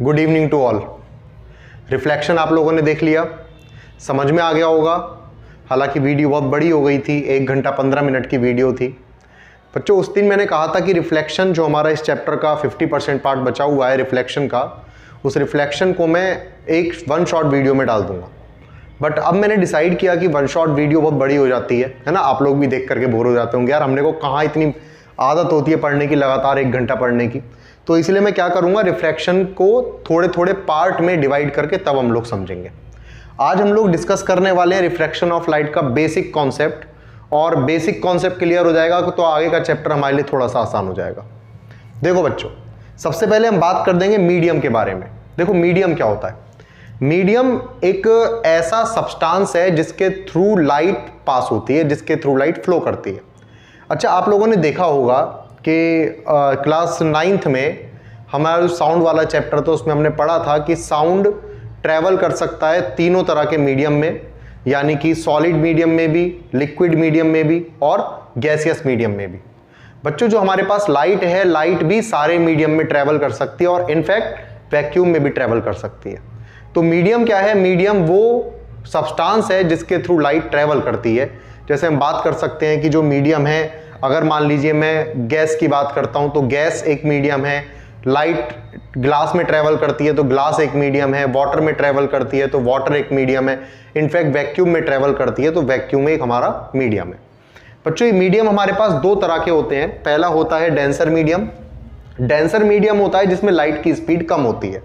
Good evening to all. Reflection आप लोगों ने देख लिया, समझ में आ गया होगा। हालांकि वीडियो बहुत बड़ी हो गई थी, 1 घंटा 15 मिनट की वीडियो थी। बच्चों उस दिन मैंने कहा था कि रिफ्लेक्शन जो हमारा इस चैप्टर का 50% पार्ट बचा हुआ है रिफ्लेक्शन का, उस रिफ्लेक्शन को मैं एक 1 शॉर्ट वीडियो में डाल दूंगा। बट अब मैंने डिसाइड किया कि 1 शॉर्ट वीडियो बहुत बड़ी हो जाती है ना। आप लोग भी देख करके बोर हो जाते होंगे, यार हमने को कहाँ इतनी आदत होती है पढ़ने की, लगातार 1 घंटा पढ़ने की। तो इसलिए मैं क्या करूँगा, रिफ्लेक्शन को थोड़े थोड़े पार्ट में डिवाइड करके तब हम लोग समझेंगे। आज हम लोग डिस्कस करने वाले हैं रिफ्रैक्शन ऑफ लाइट का बेसिक कॉन्सेप्ट, और बेसिक कॉन्सेप्ट क्लियर हो जाएगा तो आगे का चैप्टर हमारे लिए थोड़ा सा आसान हो जाएगा। देखो बच्चों, सबसे पहले हम बात कर देंगे मीडियम के बारे में। देखो मीडियम क्या होता है। मीडियम एक ऐसा सब्सटेंस है जिसके थ्रू लाइट पास होती है, जिसके थ्रू लाइट फ्लो करती है। अच्छा, आप लोगों ने देखा होगा कि क्लास 9th में हमारा जो साउंड वाला चैप्टर था उसमें हमने पढ़ा था कि साउंड ट्रैवल कर सकता है तीनों तरह के मीडियम में, यानी कि सॉलिड मीडियम में भी, लिक्विड मीडियम में भी और गैसियस मीडियम में भी। बच्चों जो हमारे पास लाइट है, लाइट भी सारे मीडियम में ट्रैवल कर सकती है और इनफैक्ट वैक्यूम में भी ट्रैवल कर सकती है। तो मीडियम क्या है? मीडियम वो सब्सटेंस है जिसके थ्रू लाइट ट्रैवल करती है। जैसे हम बात कर सकते हैं कि जो मीडियम है, अगर मान लीजिए मैं गैस की बात करता हूं तो गैस एक मीडियम है। लाइट ग्लास में ट्रैवल करती है तो ग्लास एक मीडियम है। वाटर में ट्रैवल करती है तो वाटर एक मीडियम है। इनफैक्ट वैक्यूम में ट्रैवल करती है तो वैक्यूम एक हमारा मीडियम है। बच्चों ये मीडियम हमारे पास 2 तरह के होते हैं। पहला होता है डेंसर मीडियम। डेंसर मीडियम होता है जिसमें लाइट की स्पीड कम होती है।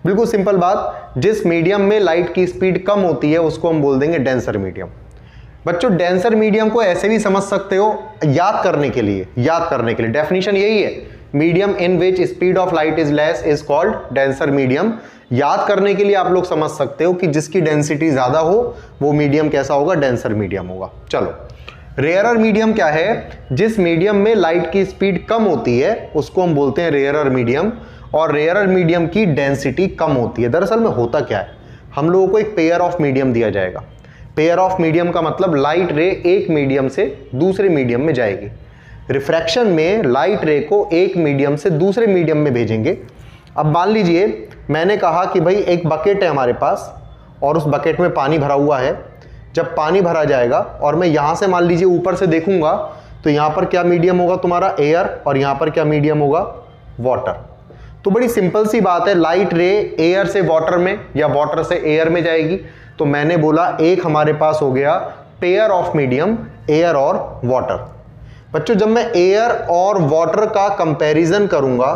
बिल्कुल सिंपल बात, जिस मीडियम में लाइट की स्पीड कम होती है उसको हम बोल देंगे डेंसर मीडियम। बच्चों डेंसर मीडियम को ऐसे भी समझ सकते हो, याद करने के लिए डेफिनेशन यही है, medium in which speed of light is less is called denser medium. याद करने के लिए आप लोग समझ सकते हो कि जिसकी डेंसिटी ज्यादा हो वो मीडियम कैसा होगा, डेंसर मीडियम होगा। चलो, रेयरर मीडियम क्या है? जिस मीडियम में लाइट की स्पीड कम होती है उसको हम बोलते हैं रेयरर मीडियम, और रेयरर मीडियम की डेंसिटी कम होती है। दरअसल में होता क्या है, हम लोगों को एक पेयर ऑफ मीडियम दिया जाएगा। पेयर ऑफ मीडियम का मतलब लाइट रे एक मीडियम से दूसरे मीडियम में जाएगी। रिफ्रैक्शन में लाइट रे को एक मीडियम से दूसरे मीडियम में भेजेंगे। अब मान लीजिए मैंने कहा कि भाई एक बकेट है हमारे पास और उस बकेट में पानी भरा हुआ है। जब पानी भरा जाएगा और मैं यहां से मान लीजिए ऊपर से देखूंगा तो यहां पर क्या मीडियम होगा तुम्हारा, एयर, और यहां पर क्या मीडियम होगा, वाटर। तो बड़ी सिंपल सी बात है, लाइट रे एयर से वाटर में या वाटर से एयर में जाएगी। तो मैंने बोला एक हमारे पास हो गया पेयर ऑफ मीडियम, एयर और वाटर। बच्चों जब मैं एयर और वाटर का कंपैरिजन करूंगा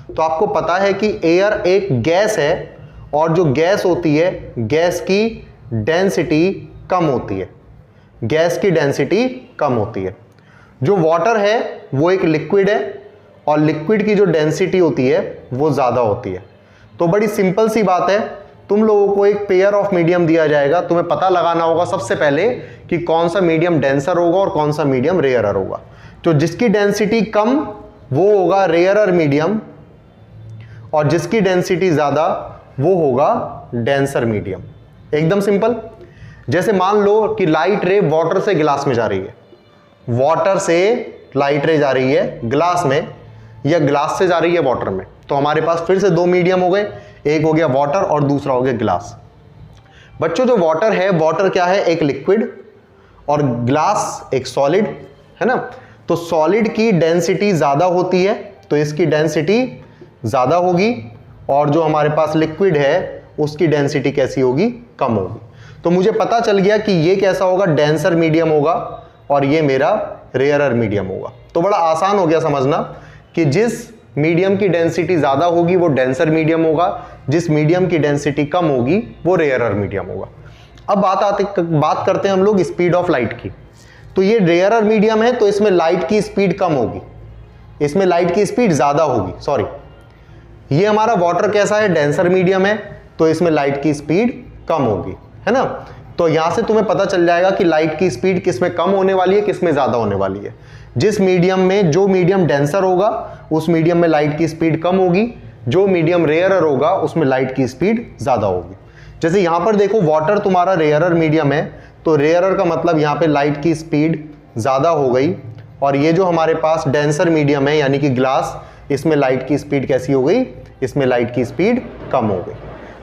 तो आपको पता है कि एयर एक गैस है और जो गैस होती है गैस की डेंसिटी कम होती है। गैस की डेंसिटी कम होती है। जो वाटर है वो एक लिक्विड है और लिक्विड की जो डेंसिटी होती है वो ज्यादा होती है। तो बड़ी सिंपल सी बात है, तुम लोगों को एक पेयर ऑफ मीडियम दिया जाएगा, तुम्हें पता लगाना होगा सबसे पहले कि कौन सा मीडियम डेंसर होगा और कौन सा मीडियम रेयरर होगा। तो जिसकी डेंसिटी कम वो होगा रेयरर मीडियम और जिसकी डेंसिटी ज्यादा वो होगा डेंसर मीडियम। एकदम सिंपल। जैसे मान लो कि लाइट रे वाटर से गिलास में जा रही है, वाटर से लाइट रे जा रही है ग्लास में या ग्लास से जा रही है वाटर में, तो हमारे पास फिर से 2 मीडियम हो गए, एक हो गया वाटर और दूसरा हो गया ग्लास। बच्चों जो वाटर है, वाटर क्या है, एक लिक्विड, और ग्लास एक सॉलिड है ना। तो सॉलिड की डेंसिटी ज्यादा होती है तो इसकी डेंसिटी ज्यादा होगी, और जो हमारे पास लिक्विड है उसकी डेंसिटी कैसी होगी, कम होगी। तो मुझे पता चल गया कि ये कैसा होगा, डेंसर मीडियम होगा और ये मेरा रेयरर मीडियम होगा। तो बड़ा आसान हो गया समझना कि जिस मीडियम की डेंसिटी ज्यादा होगी वो डेंसर मीडियम होगा, जिस मीडियम की डेंसिटी कम होगी वो रेयरर मीडियम होगा। अब बात करते हैं हम लोग स्पीड ऑफ लाइट की। तो ये रेयरर मीडियम है तो इसमें लाइट की स्पीड कम होगी, इसमें लाइट की स्पीड ज्यादा होगी, सॉरी। ये हमारा वाटर कैसा है, डेंसर मीडियम है तो इसमें लाइट की स्पीड कम होगी, है ना। तो यहां से तुम्हें पता चल जाएगा कि लाइट की स्पीड किसमें कम होने वाली है, किसमें ज्यादा होने वाली है। जिस मीडियम में, जो मीडियम डेंसर होगा उस मीडियम में लाइट की स्पीड कम होगी, जो मीडियम रेयरर होगा उसमें लाइट की स्पीड ज्यादा होगी। जैसे यहां पर देखो वाटर तुम्हारा रेयरर मीडियम है तो रेयरर का मतलब यहां पे लाइट की स्पीड ज्यादा हो गई, और ये जो हमारे पास डेंसर मीडियम है यानी कि ग्लास, इसमें लाइट की स्पीड कैसी हो गई, इसमें लाइट की स्पीड कम हो गई।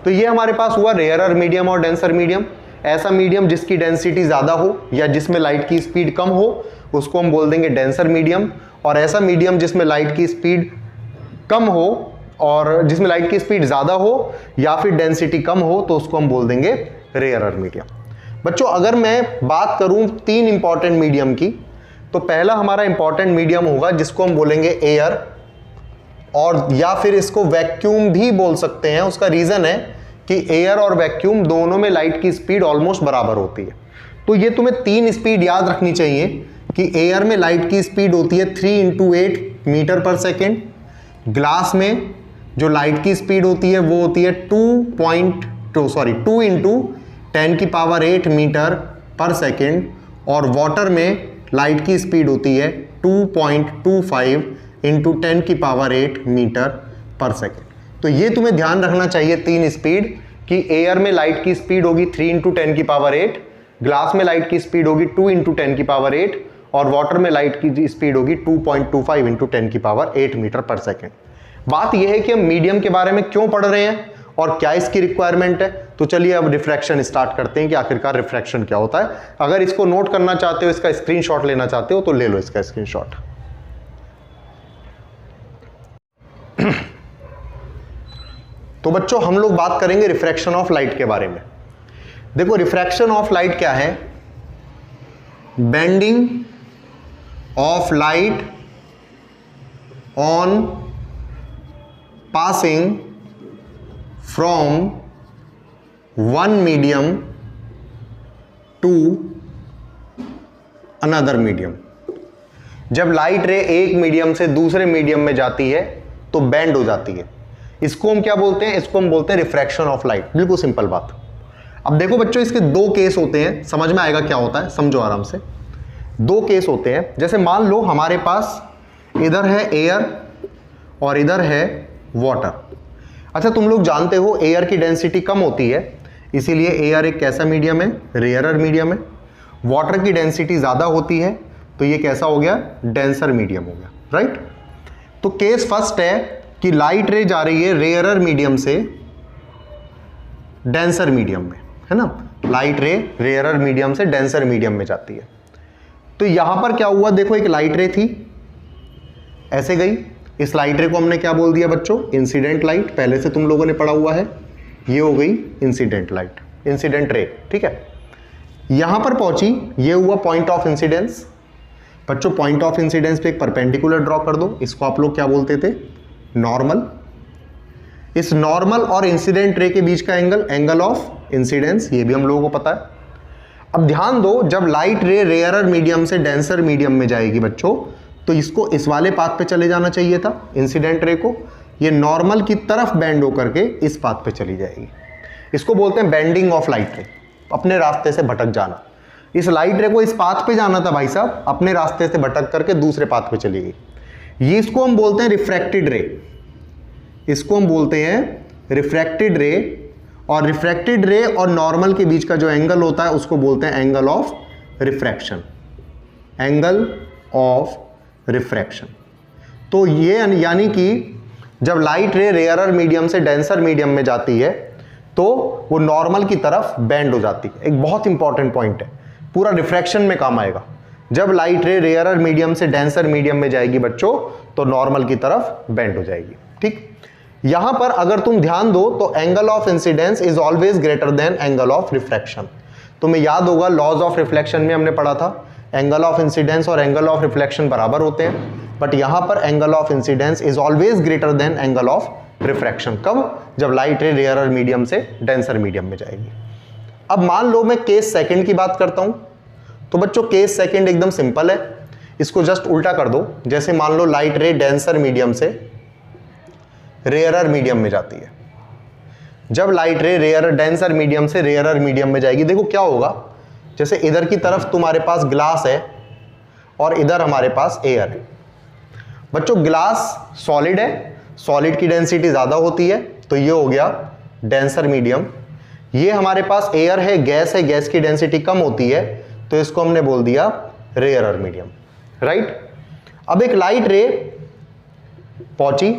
तो ये हमारे पास हुआ रेयरर मीडियम और डेंसर मीडियम। ऐसा मीडियम जिसकी डेंसिटी ज़्यादा हो या जिसमें लाइट की स्पीड कम हो उसको हम बोल देंगे डेंसर मीडियम, और ऐसा मीडियम जिसमें लाइट की स्पीड कम हो और जिसमें लाइट की स्पीड ज़्यादा हो या फिर डेंसिटी कम हो तो उसको हम बोल देंगे रेयरर मीडियम। बच्चों अगर मैं बात करूं 3 इंपॉर्टेंट मीडियम की, तो पहला हमारा इंपॉर्टेंट मीडियम होगा जिसको हम बोलेंगे एयर, और या फिर इसको वैक्यूम भी बोल सकते हैं। उसका रीज़न है कि एयर और वैक्यूम दोनों में लाइट की स्पीड ऑलमोस्ट बराबर होती है। तो ये तुम्हें 3 स्पीड याद रखनी चाहिए कि एयर में लाइट की स्पीड होती है 3 × 8 मीटर पर सेकेंड, ग्लास में जो लाइट की स्पीड होती है वो होती है 2 × 10⁸ मीटर पर सेकेंड, और वाटर में लाइट की स्पीड होती है 2.25 × 10⁸ मीटर पर सेकेंड। तो ये तुम्हें ध्यान रखना चाहिए 3 स्पीड, कि एयर में लाइट की स्पीड होगी 3 × 10⁸, ग्लास में लाइट की स्पीड होगी 2 × 10⁸, और वाटर में लाइट की स्पीड होगी 2.25 × 10⁸ मीटर पर सेकेंड। बात यह है कि हम मीडियम के बारे में क्यों पढ़ रहे हैं और क्या इसकी रिक्वायरमेंट है। तो चलिए अब रिफ्रैक्शन स्टार्ट करते हैं कि आखिरकार रिफ्रैक्शन क्या होता है। अगर इसको नोट करना चाहते हो, इसका स्क्रीनशॉट लेना चाहते हो तो ले लो इसका स्क्रीनशॉट। तो बच्चों हम लोग बात करेंगे रिफ्रैक्शन ऑफ लाइट के बारे में। देखो रिफ्रैक्शन ऑफ लाइट क्या है? Bending of light on passing from one medium to another medium. जब लाइट रे एक मीडियम से दूसरे मीडियम में जाती है तो बेंड हो जाती है। इसको हम क्या बोलते हैं? इसको हम बोलते हैं रिफ्रैक्शन ऑफ लाइट। बिल्कुल सिंपल बात। अब देखो बच्चों इसके 2 केस होते हैं, समझ में आएगा क्या होता है, समझो आराम से। 2 केस होते हैं। जैसे मान लो हमारे पास इधर है एयर और इधर है वाटर। अच्छा तुम लोग जानते हो एयर की डेंसिटी कम होती है, इसीलिए एयर एक कैसा मीडियम है? रेयरर मीडियम है। वाटर की डेंसिटी ज़्यादा होती है तो ये कैसा हो गया? डेंसर मीडियम हो गया, राइट। तो केस फर्स्ट है कि लाइट रे जा रही है रेयरर मीडियम से डेंसर मीडियम में, है ना। लाइट रे रेयरर मीडियम से डेंसर मीडियम में जाती है। तो यहां पर क्या हुआ? देखो एक लाइट रे थी, ऐसे गई। इस लाइट रे को हमने क्या बोल दिया बच्चों? Incident light. पहले से तुम लोगों ने पढ़ा हुआ है, ये हो गई इंसिडेंट लाइट, इंसिडेंट रे, ठीक है। यहां पर पहुंची, ये हुआ पॉइंट ऑफ इंसिडेंस। बच्चों पॉइंट ऑफ इंसिडेंस पे एक परपेंडिकुलर ड्रॉ कर दो। इसको आप लोग क्या बोलते थे? नॉर्मल। इस नॉर्मल और इंसिडेंट रे के बीच का एंगल, एंगल ऑफ इंसिडेंस, ये भी हम लोगों को पता है। अब ध्यान दो, जब लाइट रे रेयरर मीडियम से डेंसर मीडियम में जाएगी बच्चों, तो इसको इस वाले पाथ पे चले जाना चाहिए था, इंसिडेंट रे को। ये नॉर्मल की तरफ बेंड होकर के इस पाथ पे चली जाएगी। इसको बोलते हैं बेंडिंग ऑफ लाइट रे, अपने रास्ते से भटक जाना। इस लाइट रे को इस पाथ पे जाना था भाई साहब, अपने रास्ते से भटक करके दूसरे पाथ पे चली गई। ये इसको हम बोलते हैं रिफ्रैक्टेड रे। इसको हम बोलते हैं रिफ्रैक्टेड रे, और रिफ्रैक्टेड रे और नॉर्मल के बीच का जो एंगल होता है उसको बोलते हैं angle of refraction, angle of refraction. तो ये यानी कि जब लाइट रे रेयरर मीडियम से डेंसर मीडियम में जाती है तो वो नॉर्मल की तरफ बेंड हो जाती है। एक बहुत इंपॉर्टेंट पॉइंट है, पूरा रिफ्रैक्शन में काम आएगा। जब लाइट रे रेयरर मीडियम से डेंसर मीडियम में जाएगी बच्चों, तो नॉर्मल की तरफ बेंड हो जाएगी, ठीक। यहां पर अगर तुम ध्यान दो तो angle of incidence is always greater than angle of reflection. तुम्हें याद होगा लॉज ऑफ रिफ्लेक्शन में हमने पढ़ा था, एंगल ऑफ इंसिडेंस और एंगल ऑफ रिफ्लेक्शन बराबर होते हैं, बट यहां पर angle of incidence is always greater than angle of refraction. कब? जब लाइट रे रेयरर मीडियम से डेंसर मीडियम में जाएगी। अब मान लो मैं केस सेकंड की बात करता हूं, तो बच्चों केस सेकंड एकदम सिंपल है, इसको जस्ट उल्टा कर दो। जैसे मान लो लाइट रे डेंसर मीडियम से रेयरर मीडियम में जाती है। जब लाइट रे रेयरर डेंसर मीडियम से रेयरर मीडियम में जाएगी, देखो क्या होगा। जैसे इधर की तरफ तुम्हारे पास ग्लास है और इधर हमारे पास एयर है। बच्चों ग्लास सॉलिड है, सॉलिड की डेंसिटी ज़्यादा होती है, तो ये हो गया डेंसर मीडियम। ये हमारे पास एयर है, गैस की डेंसिटी कम होती है, तो इसको हमने बोल दिया रेयरर मीडियम, राइट। अब एक लाइट रे पहुंची,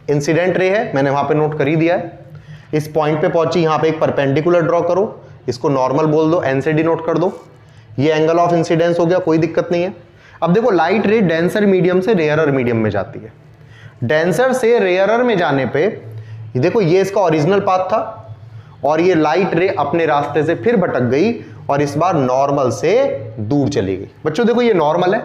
इंसिडेंट रे है, मैंने वहां पे नोट कर ही दिया है। इस पॉइंट पे पहुंची, यहां पे एक परपेंडिकुलर ड्रॉ करो, इसको नॉर्मल बोल दो, एन से डिनोट कर दो, ये एंगल ऑफ इंसिडेंस हो गया, कोई दिक्कत नहीं है। अब देखो लाइट रे डेंसर मीडियम से रेयरर मीडियम में जाती है, डेंसर से रेयरर में जाने पे देखो ये इसका ओरिजिनल पाथ था और ये लाइट रे अपने रास्ते से फिर भटक गई और इस बार नॉर्मल से दूर चली गई। बच्चों देखो ये नॉर्मल है,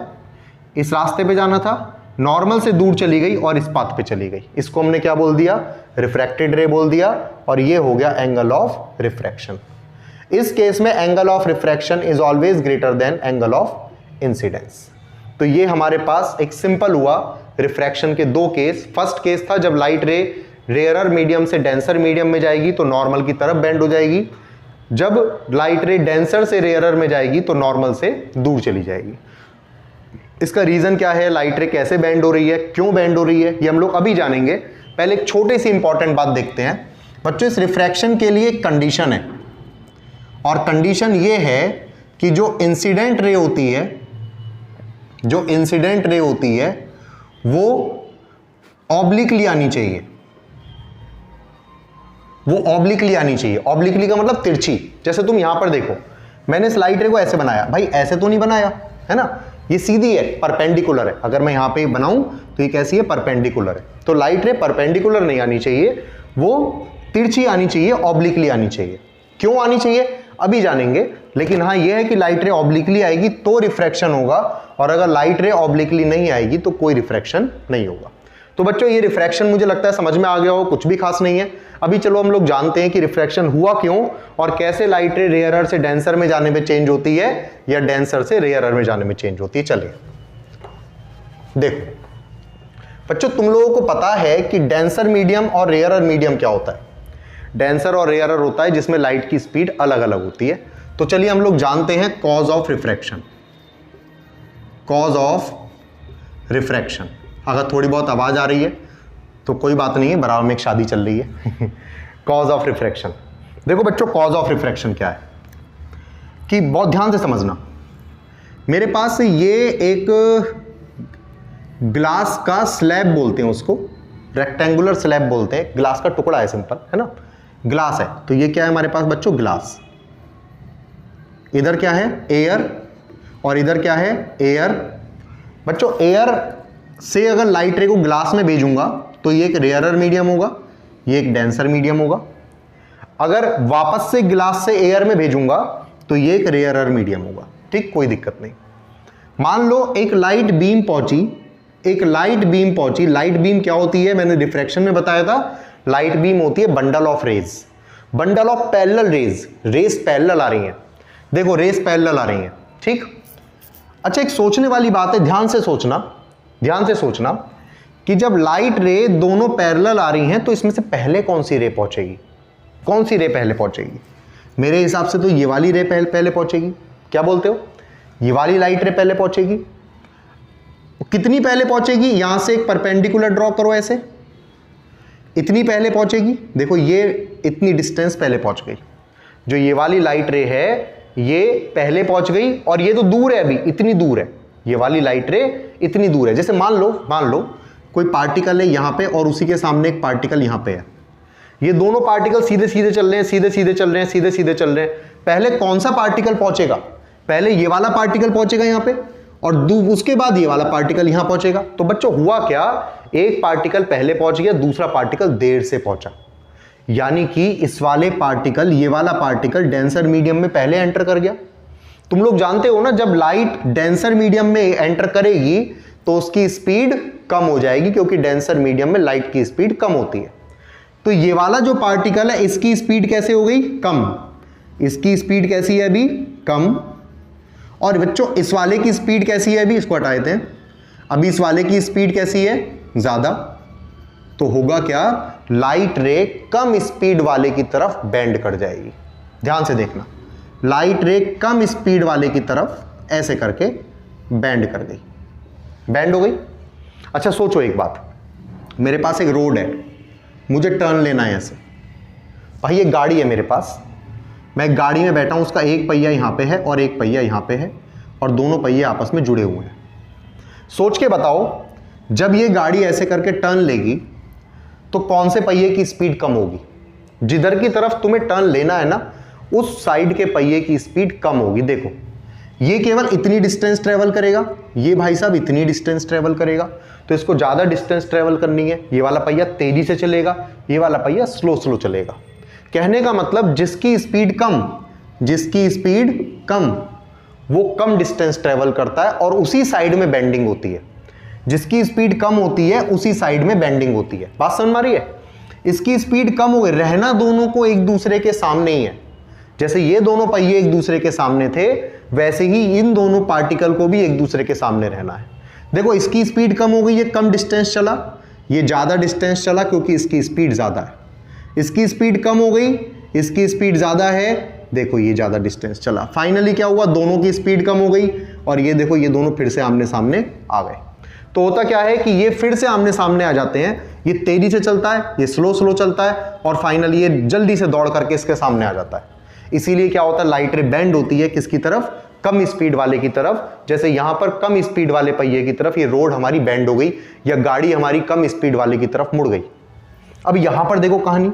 इस रास्ते पे जाना था, नॉर्मल से दूर चली गई और इस पाथ पे चली गई, इसको हमने क्या बोल दिया, रिफ्रैक्टेड रे बोल दिया और ये हो गया एंगल ऑफ रिफ्रैक्शन। इस केस में angle of refraction is always greater than angle of incidence. तो ये हमारे पास एक सिंपल हुआ रिफ्रैक्शन के दो केस। फर्स्ट केस था जब लाइट रे रेयरर मीडियम से डेंसर मीडियम में जाएगी तो नॉर्मल की तरफ बेंड हो जाएगी, जब लाइट रे डेंसर से रेयरर में जाएगी तो नॉर्मल से दूर चली जाएगी। इसका रीजन क्या है, लाइट रे कैसे बेंड हो रही है, क्यों बेंड हो रही है, ये हम लोग अभी जानेंगे। पहले एक छोटी सी इंपॉर्टेंट बात देखते हैं। बच्चों इस रिफ्रैक्शन के लिए एक कंडीशन है और कंडीशन ये है कि जो इंसिडेंट रे होती है, जो इंसिडेंट रे होती है वो ऑब्लिकली आनी चाहिए, वो ऑब्लिकली आनी चाहिए। ऑब्लिकली का मतलब तिरछी। जैसे तुम यहां पर देखो, मैंने इस लाइट रे को ऐसे बनाया, भाई ऐसे तो नहीं बनाया है ना, ये सीधी है, परपेंडिकुलर है। अगर मैं यहां पे बनाऊं तो ये कैसी है, परपेंडिकुलर है। तो लाइट रे परपेंडिकुलर नहीं आनी चाहिए, वो तिरछी आनी चाहिए, ऑब्लिकली आनी चाहिए। क्यों आनी चाहिए अभी जानेंगे, लेकिन हाँ ये है कि लाइट रे ऑब्लिकली आएगी तो रिफ्रैक्शन होगा और अगर लाइट रे ऑब्लिकली नहीं आएगी तो कोई रिफ्रैक्शन नहीं होगा। तो बच्चों ये रिफ्रैक्शन मुझे लगता है समझ में आ गया हो, कुछ भी खास नहीं है। अभी चलो हम लोग जानते हैं कि रिफ्रैक्शन हुआ क्यों और कैसे लाइट रे रेयरर से डेंसर में जाने में चेंज होती है या डेंसर से रेयरर में जाने में चेंज होती है। चलिए देखो बच्चों, तुम लोगों को पता है कि डेंसर मीडियम और रेयरर मीडियम क्या होता है। डेंसर और रेयरर होता है जिसमें लाइट की स्पीड अलग अलग होती है। तो चलिए हम लोग जानते हैं cause of refraction. Cause of refraction, अगर थोड़ी बहुत आवाज आ रही है तो कोई बात नहीं है, बराबर में एक शादी चल रही है। कॉज ऑफ रिफ्रैक्शन, देखो बच्चों कॉज ऑफ रिफ्रैक्शन क्या है कि बहुत ध्यान से समझना। मेरे पास ये एक ग्लास का स्लैब बोलते हैं, उसको रेक्टेंगुलर स्लैब बोलते हैं, ग्लास का टुकड़ा है, सिंपल है ना, ग्लास है। तो ये क्या है हमारे पास बच्चों, ग्लास। इधर क्या है, एयर, और इधर क्या है, एयर। बच्चों एयर से अगर लाइट रे को ग्लास में भेजूंगा तो ये एक रेयरर मीडियम होगा, ये एक डेंसर मीडियम होगा। अगर वापस से ग्लास से एयर में भेजूंगा तो ये एक रेयरर मीडियम होगा। ठीक, कोई दिक्कत नहीं। मान लो एक लाइट बीम पहुंची, एक लाइट बीम पहुंची। लाइट बीम क्या होती है, मैंने रिफ्रैक्शन में बताया था, लाइट बीम होती है bundle of rays, bundle of parallel rays. Rays parallel आ रही हैं, देखो रेज पैरेलल आ रही हैं। ठीक, अच्छा एक सोचने वाली बात है, ध्यान से सोचना, ध्यान से सोचना कि जब लाइट रे दोनों पैरेलल आ रही हैं तो इसमें से पहले कौन सी रे पहुंचेगी, कौन सी रे पहले पहुंचेगी। मेरे हिसाब से तो ये वाली रे पहले पहुंचेगी। क्या बोलते हो, ये वाली लाइट रे पहले पहुंचेगी। कितनी पहले पहुंचेगी, यहां से एक परपेंडिकुलर ड्रॉ करो, ऐसे इतनी पहले पहुंचेगी। देखो ये इतनी डिस्टेंस पहले पहुंच गई, जो ये वाली लाइट रे है ये पहले पहुंच गई और ये तो दूर है, अभी इतनी दूर है, ये वाली लाइट रे इतनी दूर है। जैसे मान लो कोई पार्टिकल है यहां पे और उसी के सामने एक पार्टिकल यहां पे है, ये दोनों पार्टिकल सीधे सीधे चल रहे हैं, सीधे सीधे चल रहे हैं, सीधे सीधे चल रहे हैं। पहले कौन सा पार्टिकल पहुंचेगा, पहले ये वाला पार्टिकल पहुंचेगा यहां पे और उसके बाद ये वाला पार्टिकल यहां पहुंचेगा। तो बच्चों हुआ क्या, एक पार्टिकल पहले पहुंच गया, दूसरा पार्टिकल देर से पहुंचा, यानी कि इस वाले पार्टिकल, ये वाला पार्टिकल डेंसर मीडियम में पहले एंटर कर गया। तुम लोग जानते हो ना, जब लाइट डेंसर मीडियम में एंटर करेगी तो उसकी स्पीड कम हो जाएगी, क्योंकि डेंसर मीडियम में लाइट की स्पीड कम होती है। तो ये वाला जो पार्टिकल है इसकी स्पीड कैसे हो गई, कम। इसकी स्पीड कैसी है अभी, कम। और बच्चों इस वाले की स्पीड कैसी है, अभी इसको हटा देते हैं, अभी इस वाले की स्पीड कैसी है, ज्यादा। तो होगा क्या, लाइट रे कम स्पीड वाले की तरफ बेंड कर जाएगी। ध्यान से देखना, लाइट रे कम स्पीड वाले की तरफ ऐसे करके बेंड कर गई, बेंड हो गई। अच्छा सोचो एक बात, मेरे पास एक रोड है, मुझे टर्न लेना है ऐसे। भाई ये गाड़ी है मेरे पास, मैं गाड़ी में बैठा हूं, उसका एक पहिया यहां पे है और एक पहिया यहां पे है और दोनों पहिए आपस में जुड़े हुए हैं। सोच के बताओ, जब ये गाड़ी ऐसे करके टर्न लेगी तो कौन से पहिए की स्पीड कम होगी, जिधर की तरफ तुम्हें टर्न लेना है ना, उस साइड के पहिए की स्पीड कम होगी। देखो ये केवल इतनी डिस्टेंस ट्रेवल करेगा, ये भाई साहब इतनी डिस्टेंस ट्रेवल करेगा, तो इसको ज़्यादा डिस्टेंस ट्रेवल करनी है। ये वाला पहिया तेजी से चलेगा, ये वाला पहिया स्लो स्लो चलेगा। कहने का मतलब जिसकी स्पीड कम वो कम डिस्टेंस ट्रेवल करता है और उसी साइड में बेंडिंग होती है। जिसकी स्पीड कम होती है उसी साइड में बेंडिंग होती है। बात समझ में आ रही है? इसकी स्पीड कम हो गई, रहना दोनों को एक दूसरे के सामने ही है। जैसे ये दोनों पहिए एक दूसरे के सामने थे, वैसे ही इन दोनों पार्टिकल को भी एक दूसरे के सामने रहना है। देखो इसकी स्पीड कम हो गई, ये कम डिस्टेंस चला, ये ज़्यादा डिस्टेंस चला क्योंकि इसकी स्पीड ज़्यादा है। इसकी स्पीड कम हो गई, इसकी स्पीड ज़्यादा है, देखो ये ज़्यादा डिस्टेंस चला। फाइनली क्या हुआ, दोनों की स्पीड कम हो गई और ये देखो ये दोनों फिर से आमने सामने आ गए। तो होता क्या है कि ये फिर से आमने सामने आ जाते हैं, ये तेजी से चलता है, ये स्लो स्लो चलता है और फाइनली ये जल्दी से दौड़ करके इसके सामने आ जाता है। इसीलिए क्या होता है, लाइट रे बेंड होती है किसकी तरफ, कम स्पीड वाले की तरफ। जैसे यहां पर कम स्पीड वाले पहिए की तरफ ये रोड हमारी बेंड हो गई या गाड़ी हमारी कम स्पीड वाले की तरफ मुड़ गई। अब यहां पर देखो कहानी,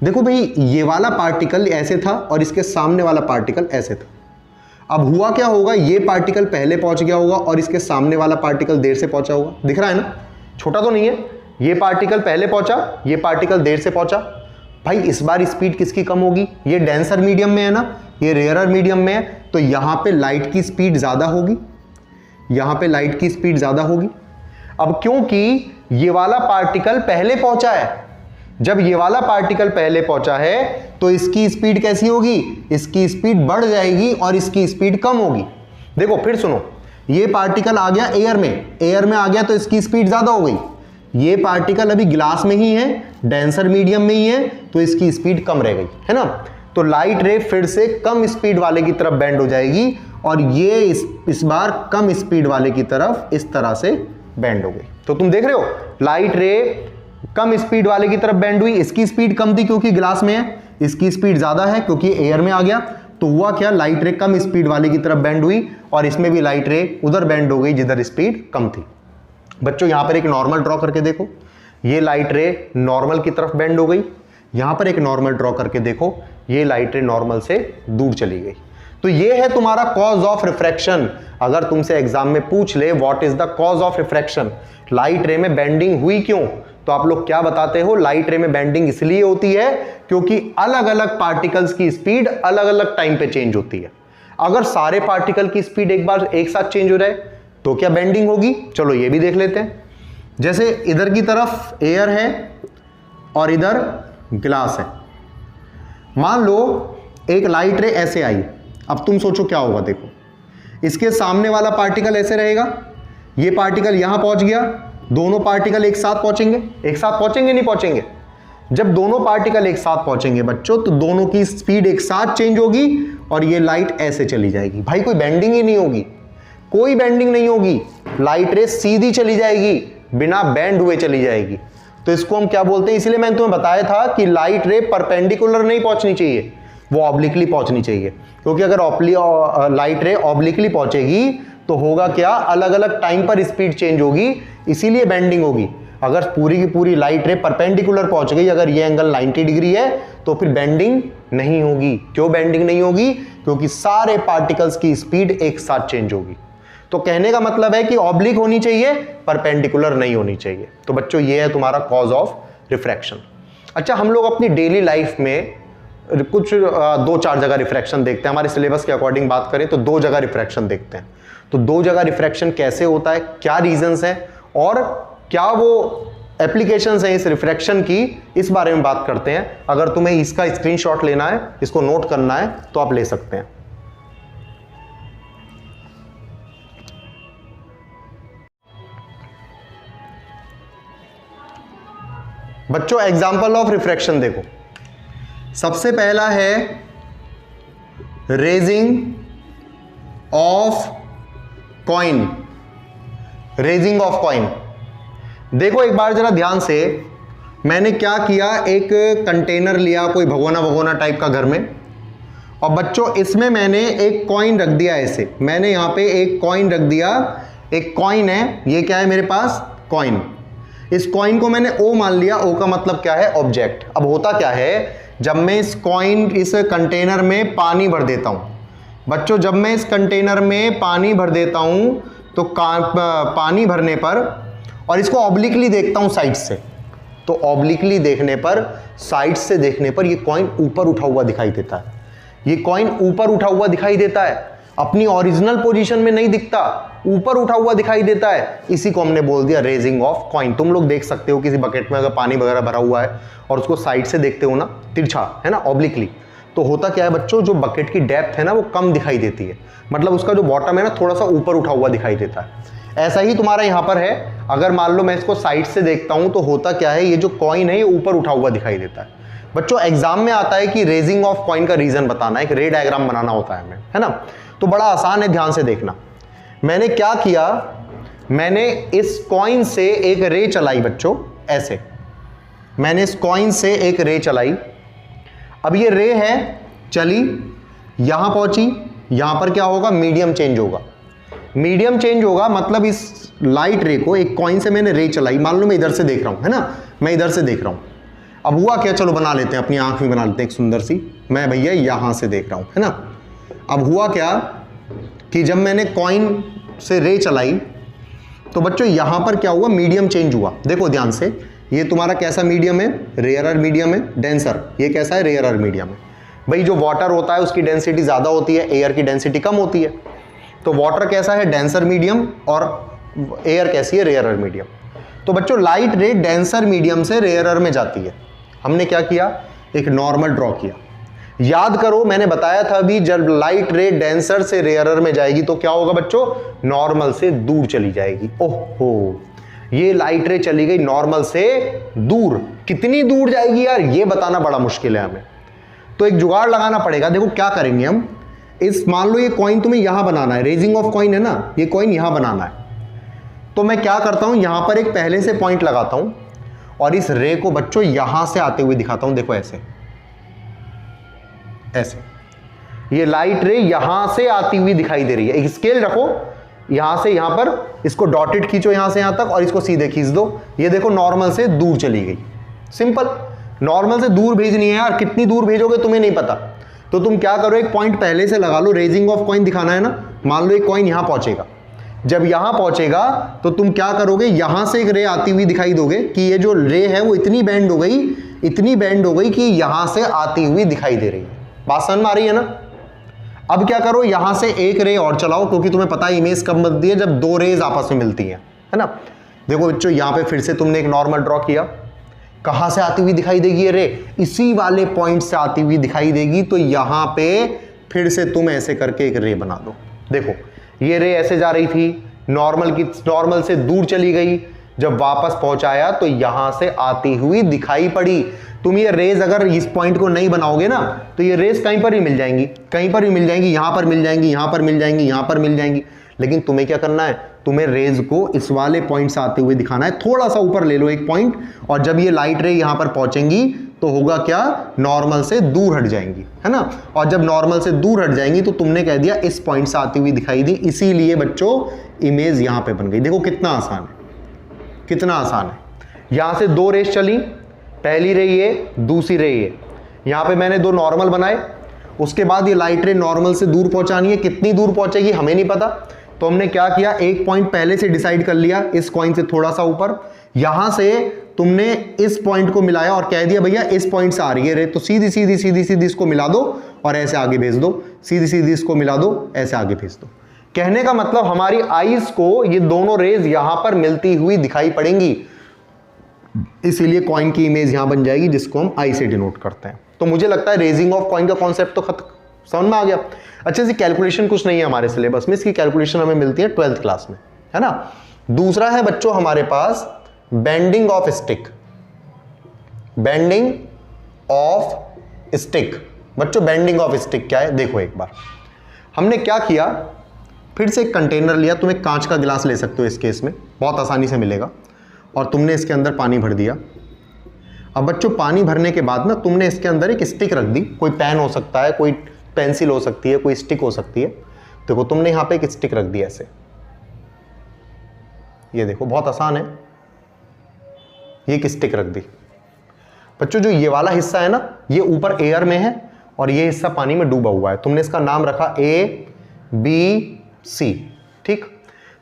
देखो भाई ये वाला पार्टिकल ऐसे था और इसके सामने वाला पार्टिकल ऐसे था। अब हुआ क्या होगा, ये पार्टिकल पहले पहुंच गया होगा और इसके सामने वाला पार्टिकल देर से पहुंचा होगा। दिख रहा है ना, छोटा तो नहीं है। ये पार्टिकल पहले पहुंचा, ये पार्टिकल देर से पहुंचा। भाई इस बार स्पीड किसकी कम होगी, ये डेंसर मीडियम में है ना, ये रेयरर मीडियम में है, तो यहां पे लाइट की स्पीड ज्यादा होगी, यहां पे लाइट की स्पीड ज्यादा होगी। अब क्योंकि ये वाला पार्टिकल पहले पहुंचा है, जब ये वाला पार्टिकल पहले पहुंचा है तो इसकी स्पीड कैसी होगी, इसकी स्पीड बढ़ जाएगी और इसकी स्पीड कम होगी। देखो फिर सुनो, ये पार्टिकल आ गया एयर में आ गया तो इसकी स्पीड ज्यादा हो गई। ये पार्टिकल अभी ग्लास में ही है, डेंसर मीडियम में ही है, तो इसकी स्पीड कम रह गई, है ना। तो लाइट रे फिर से कम स्पीड वाले की तरफ बेंड हो जाएगी और ये इस बार कम स्पीड वाले की तरफ इस तरह से बेंड हो गई। तो तुम देख रहे हो, लाइट रे कम स्पीड वाले की तरफ बेंड हुई, इसकी स्पीड कम थी क्योंकि ग्लास में है, इसकी स्पीड ज्यादा है क्योंकि एयर में आ गया। तो हुआ क्या, लाइट रे कम स्पीड वाले की तरफ बेंड हुई और इसमें भी लाइट रे उधर बेंड हो गई जिधर स्पीड कम थी। बच्चों यहां पर एक नॉर्मल ड्रॉ करके देखो, ये लाइट रे नॉर्मल की तरफ बेंड हो गई। यहां पर एक नॉर्मल ड्रॉ करके देखो, ये लाइट रे नॉर्मल से दूर चली गई। तो ये है तुम्हारा कॉज ऑफ रिफ्रैक्शन। अगर तुमसे एग्जाम में पूछ ले what is the cause of refraction, light रे में बेंडिंग हुई क्यों, तो आप लोग क्या बताते हो, लाइट रे में बेंडिंग इसलिए होती है क्योंकि अलग अलग पार्टिकल्स की स्पीड अलग अलग टाइम पे चेंज होती है। अगर सारे पार्टिकल की स्पीड एक बार एक साथ चेंज हो जाए तो क्या बेंडिंग होगी, चलो ये भी देख लेते हैं। जैसे इधर की तरफ एयर है और इधर ग्लास है। मान लो एक लाइट रे ऐसे आई, अब तुम सोचो क्या होगा। देखो इसके सामने वाला पार्टिकल ऐसे रहेगा, ये पार्टिकल यहां पहुंच गया, दोनों पार्टिकल एक साथ पहुंचेंगे, एक साथ पहुंचेंगे नहीं पहुंचेंगे। जब दोनों पार्टिकल एक साथ पहुंचेंगे बच्चों तो दोनों की स्पीड एक साथ चेंज होगी और ये लाइट ऐसे चली जाएगी। भाई कोई बेंडिंग ही नहीं होगी, कोई बेंडिंग नहीं होगी, लाइट रे सीधी चली जाएगी, बिना बेंड हुए चली जाएगी। तो इसको हम क्या बोलते हैं, इसलिए मैंने तुम्हें बताया था कि लाइट रे परपेंडिकुलर नहीं पहुंचनी चाहिए, वो ऑब्लिकली पहुंचनी चाहिए। क्योंकि अगर लाइट रे ऑब्लिकली पहुंचेगी तो होगा क्या, अलग अलग टाइम पर स्पीड चेंज होगी, इसीलिए बेंडिंग होगी। अगर पूरी की पूरी लाइट रे परपेंडिकुलर पहुंच गई, अगर ये एंगल 90 डिग्री है तो फिर बेंडिंग नहीं होगी। क्यों बेंडिंग नहीं होगी, क्योंकि सारे पार्टिकल्स की स्पीड एक साथ चेंज होगी। तो कहने का मतलब है कि ऑब्लिक होनी चाहिए, परपेंडिकुलर नहीं होनी चाहिए। तो बच्चों ये है तुम्हारा कॉज ऑफ रिफ्रैक्शन। अच्छा, हम लोग अपनी डेली लाइफ में कुछ 2-4 जगह रिफ्रैक्शन देखते हैं। हमारे सिलेबस के अकॉर्डिंग बात करें तो 2 जगह रिफ्रैक्शन देखते हैं। तो 2 जगह रिफ्रैक्शन कैसे होता है, क्या रीजंस हैं और क्या वो एप्लीकेशंस हैं इस रिफ्रैक्शन की, इस बारे में बात करते हैं। अगर तुम्हें इसका स्क्रीनशॉट लेना है, इसको नोट करना है तो आप ले सकते हैं। बच्चों एग्जाम्पल ऑफ रिफ्रैक्शन देखो, सबसे पहला है raising of coin. Raising of coin देखो एक बार जरा ध्यान से, मैंने क्या किया, एक कंटेनर लिया कोई भगोना भगोना टाइप का घर में, और बच्चों इसमें मैंने एक कॉइन रख दिया ऐसे। मैंने यहां पे एक कॉइन रख दिया, एक कॉइन है, ये क्या है मेरे पास, कॉइन। इस कॉइन को मैंने ओ मान लिया, ओ का मतलब क्या है, ऑब्जेक्ट। अब होता क्या है जब मैं इस कंटेनर में पानी भर देता हूं बच्चों, जब मैं इस कंटेनर में पानी भर देता हूं तो पानी भरने पर, और इसको ऑब्लिकली देखता हूं साइड से, तो ऑब्लिकली देखने पर, साइड से देखने पर ये कॉइन ऊपर उठा हुआ दिखाई देता है। ये कॉइन ऊपर उठा हुआ दिखाई देता है, अपनी ओरिजिनल पोजीशन में नहीं दिखता, ऊपर उठा हुआ दिखाई देता है। इसी को हमने बोल दिया रेजिंग ऑफ कॉइन। तुम लोग देख सकते हो किसी बकेट में अगर पानी वगैरह भरा हुआ है और उसको साइड से देखते हो ना, तिरछा है ना, ऑब्लिकली, तो होता क्या है बच्चों, जो बकेट की डेप्थ है ना वो कम दिखाई देती है, मतलब उसका जो बॉटम है ना थोड़ा सा ऊपर उठा हुआ दिखाई देता है। ऐसा ही तुम्हारा यहां पर है, अगर मान लो मैं इसको साइड से देखता हूं तो होता क्या है, ये जो कॉइन है ये ऊपर उठा हुआ दिखाई देता है। बच्चों एग्जाम में आता है कि रेजिंग ऑफ कॉइन का रीजन बताना, एक रे डायग्राम बनाना होता है हमें, है ना, तो बड़ा आसान है, ध्यान से देखना। मैंने क्या किया, मैंने इस कॉइन से एक रे चलाई बच्चों, ऐसे मैंने इस कॉइन से एक रे चलाई। अब ये रे है, चली, यहां पहुंची, यहां पर क्या होगा, मीडियम चेंज होगा। मीडियम चेंज होगा मतलब इस लाइट रे को, एक कॉइन से मैंने रे चलाई, मान लो मैं इधर से देख रहा हूं, है ना, मैं इधर से देख रहा हूं। अब हुआ क्या, चलो बना लेते हैं, अपनी आंख में बना लेते हैं एक सुंदर सी, मैं भैया यहां से देख रहा हूं, है ना। अब हुआ क्या कि जब मैंने कॉइन से रे चलाई तो बच्चों यहां पर क्या हुआ, मीडियम चेंज हुआ। देखो ध्यान से, ये तुम्हारा कैसा मीडियम है, रेयरर मीडियम है, डेंसर। ये कैसा है, रेयरर मीडियम है। भाई जो वाटर होता है उसकी डेंसिटी ज़्यादा होती है, एयर की डेंसिटी कम होती है। तो वाटर कैसा है, डेंसर मीडियम, और एयर कैसी है, रेयरर मीडियम। तो बच्चों लाइट रे डेंसर मीडियम से रेयरर में जाती है। हमने क्या किया, एक नॉर्मल ड्रॉ किया। याद करो मैंने बताया था अभी, जब लाइट रे डेंसर से रेयरर में जाएगी तो क्या होगा बच्चों, नॉर्मल से दूर चली जाएगी। ओहो, ये लाइट रे चली गई नॉर्मल से दूर। कितनी दूर जाएगी यार, ये बताना बड़ा मुश्किल है हमें, तो एक जुगाड़ लगाना पड़ेगा। देखो क्या करेंगे हम, इस मान लो ये कॉइन तुम्हें यहां बनाना है, रेजिंग ऑफ कॉइन है ना, ये कॉइन यहां बनाना है, तो मैं क्या करता हूं, यहां पर एक पहले से पॉइंट लगाता हूं और इस रे को बच्चों यहां से आते हुए दिखाता हूं। देखो ऐसे ऐसे, ये लाइट रे यहां से आती हुई दिखाई दे रही है। एक स्केल रखो, यहां से यहां पर इसको डॉटेड खींचो यहां से यहां तक और इसको सीधे खींच दो। ये देखो नॉर्मल से दूर चली गई। सिंपल, नॉर्मल से दूर भेजनी है यार, कितनी दूर भेजोगे तुम्हें नहीं पता, तो तुम क्या करो, एक पॉइंट पहले से लगा लो, रेजिंग ऑफ कॉइन दिखाना है ना। मान लो एक कॉइन यहां पहुंचेगा, जब यहां पहुंचेगा तो तुम क्या करोगे, यहां से एक रे आती हुई दिखाई दोगे कि ये जो रे है वो इतनी बेंड हो गई, इतनी बेंड हो गई कि यहां से आती हुई दिखाई दे रही है। बात समझ में आ रही है ना। अब क्या करो, यहां से एक रे और चलाओ, क्योंकि तुम्हें पता है इमेज कब बनती है, जब दो रेज आपस में मिलती हैं, है ना। देखो बच्चों यहां पे फिर से तुमने एक नॉर्मल ड्रॉ किया, कहां से आती हुई दिखाई देगी ये रे, इसी वाले पॉइंट से आती हुई दिखाई देगी। तो यहां पे फिर से तुम ऐसे करके एक रे बना दो। देखो ये रे ऐसे जा रही थी, नॉर्मल से दूर चली गई, जब वापस पहुंचाया तो यहां से आती हुई दिखाई पड़ी। तुम ये रेज अगर इस पॉइंट को नहीं बनाओगे ना तो ये रेज कहीं पर भी मिल जाएंगी, कहीं पर भी मिल जाएंगी, यहां पर मिल जाएंगी, यहां पर मिल जाएंगी, यहां पर मिल जाएंगी। लेकिन तुम्हें क्या करना है, तुम्हें रेज को इस वाले पॉइंट से आते हुए दिखाना है। थोड़ा सा ऊपर ले लो एक पॉइंट, और जब ये लाइट रे यहां पर पहुंचेंगी तो होगा क्या, नॉर्मल से दूर हट जाएंगी, है ना। और जब नॉर्मल से दूर हट जाएंगी तो तुमने कह दिया इस पॉइंट से आती हुई दिखाई दी, इसीलिए बच्चों इमेज यहां पे बन गई। देखो कितना आसान है, कितना आसान है। यहां से दो रेस चली, पहली रे ये, दूसरी रे ये, यहां पे मैंने दो नॉर्मल बनाए, उसके बाद ये लाइट रे नॉर्मल से दूर पहुंचानी है। कितनी दूर पहुंचेगी हमें नहीं पता, तो हमने क्या किया, एक पॉइंट पहले से डिसाइड कर लिया, इस कॉइन से थोड़ा सा ऊपर, यहां से तुमने इस पॉइंट को मिलाया और कह दिया भैया इस पॉइंट से आ रही है रे, तो सीधी सीधी सीधी सीधी इसको मिला दो और ऐसे आगे भेज दो, सीधी सीधी इसको मिला दो, ऐसे आगे भेज दो। कहने का मतलब हमारी आईज को ये दोनों रेज यहां पर मिलती हुई दिखाई पड़ेंगी, इसीलिए कॉइन की इमेज यहां बन जाएगी, जिसको हम आई से डिनोट करते हैं। तो मुझे लगता है रेजिंग ऑफ कॉइन का कॉन्सेप्ट तो समझ में आ गया। अच्छे से कैलकुलेशन कुछ नहीं है हमारे सिलेबस में, इसकी कैलकुलेशन हमें मिलती है 12th क्लास में, है ना। दूसरा है बच्चों हमारे पास bending of stick. Bending of stick, बच्चों बेंडिंग ऑफ स्टिक क्या है, देखो एक बार हमने क्या किया, फिर से एक कंटेनर लिया, तुम एक कांच का गिलास ले सकते हो इस केस में, बहुत आसानी से मिलेगा, और तुमने इसके अंदर पानी भर दिया। अब बच्चों पानी भरने के बाद ना तुमने इसके अंदर एक स्टिक रख दी, कोई पेन हो सकता है, कोई पेंसिल हो सकती है, कोई स्टिक हो सकती है। देखो तुमने यहां पे एक स्टिक रख दी ऐसे, ये देखो बहुत आसान है, ये एक स्टिक रख दी। बच्चों जो ये वाला हिस्सा है ना, ये ऊपर एयर में है और ये हिस्सा पानी में डूबा हुआ है। तुमने इसका नाम रखा ABC, ठीक।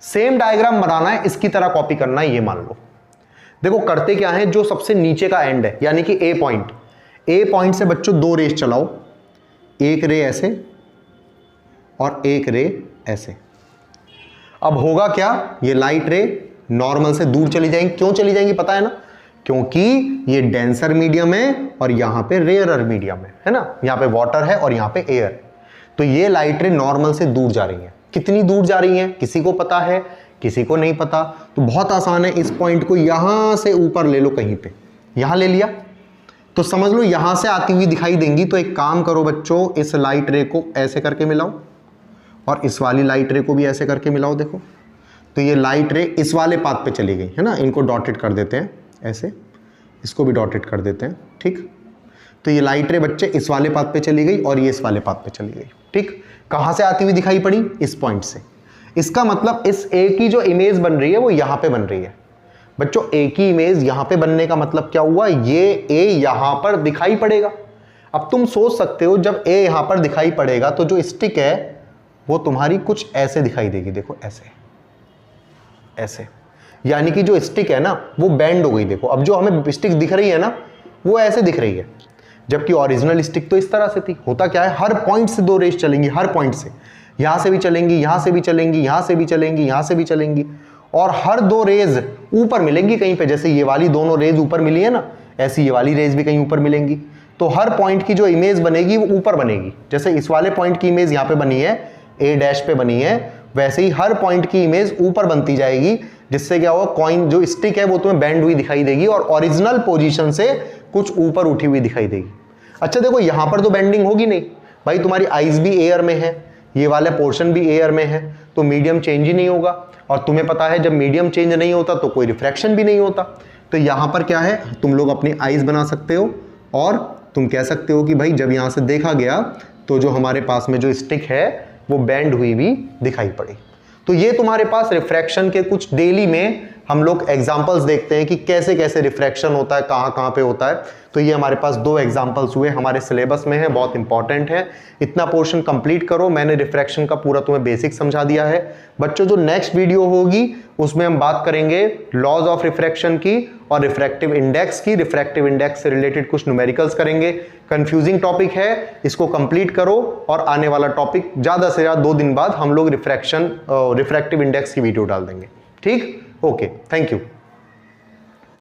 सेम डायग्राम बनाना है, इसकी तरह कॉपी करना है, ये मान लो। देखो करते क्या है, जो सबसे नीचे का एंड है यानी कि ए पॉइंट से बच्चों 2 रेस चलाओ, एक रे ऐसे और एक रे ऐसे। अब होगा क्या, ये लाइट रे नॉर्मल से दूर चली जाएंगी। क्यों चली जाएंगी पता है ना, क्योंकि ये डेंसर मीडियम है और यहां पे रेयरर मीडियम है ना, यहां पे वाटर है और यहां पे एयर। तो ये लाइट रे नॉर्मल से दूर जा रही है। कितनी दूर जा रही है किसी को पता है, किसी को नहीं पता। तो बहुत आसान है, इस पॉइंट को यहां से ऊपर ले लो, कहीं पे यहां ले लिया तो समझ लो यहां से आती हुई दिखाई देंगी। तो एक काम करो बच्चों, इस लाइट रे को ऐसे करके मिलाओ और इस वाली लाइट रे को भी ऐसे करके मिलाओ। देखो तो ये लाइट रे इस वाले पाथ पे चली गई है ना, इनको डॉटेड कर देते हैं ऐसे, इसको भी डॉटेड कर देते हैं, ठीक। तो ये लाइट रे बच्चे इस वाले पाथ पे चली गई और ये इस वाले पाथ पे चली गई, ठीक। कहां से आती हुई दिखाई पड़ी, इस पॉइंट से। इसका मतलब इस ए की जो इमेज बन रही है वो यहां पे बन रही है। बच्चों ए की इमेज यहां पे बनने का मतलब क्या हुआ, ये ए यहां पर दिखाई पड़ेगा। अब तुम सोच सकते हो जब ए यहां पर दिखाई पड़ेगा तो जो स्टिक है वो तुम्हारी कुछ ऐसे दिखाई देगी। देखो ऐसे ऐसे, यानी कि जो स्टिक है ना वो बेंड हो गई। देखो अब जो हमें स्टिक दिख रही है ना वो ऐसे दिख रही है, जबकि ओरिजिनल स्टिक तो इस तरह से थी। होता क्या है, हर पॉइंट से 2 रेस चलेंगी, हर पॉइंट से, यहां से भी चलेंगी, यहां से भी चलेंगी, यहां से भी चलेंगी, यहां से भी चलेंगी, और हर 2 रेज ऊपर मिलेंगी कहीं पे। जैसे ये वाली दोनों रेज ऊपर मिली है ना, ऐसी ये वाली रेज भी कहीं ऊपर मिलेंगी। तो हर पॉइंट की जो इमेज बनेगी वो ऊपर बनेगी। जैसे इस वाले पॉइंट की इमेज यहाँ पे बनी है, ए डैश पे बनी है, वैसे ही हर पॉइंट की इमेज ऊपर बनती जाएगी। जिससे क्या होगा, कॉइन जो स्टिक है वो तुम्हें बेंड हुई दिखाई देगी और ओरिजिनल पोजीशन से कुछ ऊपर उठी हुई दिखाई देगी। अच्छा देखो यहां पर तो बेंडिंग होगी नहीं भाई, तुम्हारी आइज भी एयर में है, ये वाला पोर्शन भी एयर में है, तो मीडियम चेंज ही नहीं होगा। और तुम्हें पता है जब मीडियम चेंज नहीं होता तो कोई रिफ्रैक्शन भी नहीं होता। तो यहां पर क्या है, तुम लोग अपनी आइज बना सकते हो और तुम कह सकते हो कि भाई जब यहां से देखा गया तो जो हमारे पास में जो स्टिक है वो बेंड हुई भी दिखाई पड़ी। तो ये तुम्हारे पास रिफ्रैक्शन के कुछ डेली में हम लोग एग्जांपल्स देखते हैं कि कैसे कैसे रिफ्रैक्शन होता है, कहाँ कहाँ पे होता है। तो ये हमारे पास 2 एग्जांपल्स हुए, हमारे सिलेबस में है, बहुत इंपॉर्टेंट है। इतना पोर्शन कंप्लीट करो। मैंने रिफ्रैक्शन का पूरा तुम्हें बेसिक समझा दिया है। बच्चों जो नेक्स्ट वीडियो होगी उसमें हम बात करेंगे लॉज ऑफ रिफ्रैक्शन की और रिफ्रैक्टिव इंडेक्स की। रिफ्रैक्टिव इंडेक्स से रिलेटेड कुछ न्यूमेरिकल्स करेंगे। कंफ्यूजिंग टॉपिक है, इसको कंप्लीट करो और आने वाला टॉपिक ज़्यादा से ज़्यादा 2 दिन बाद हम लोग रिफ्रैक्टिव इंडेक्स की वीडियो डाल देंगे। ठीक, ओके, थैंक यू।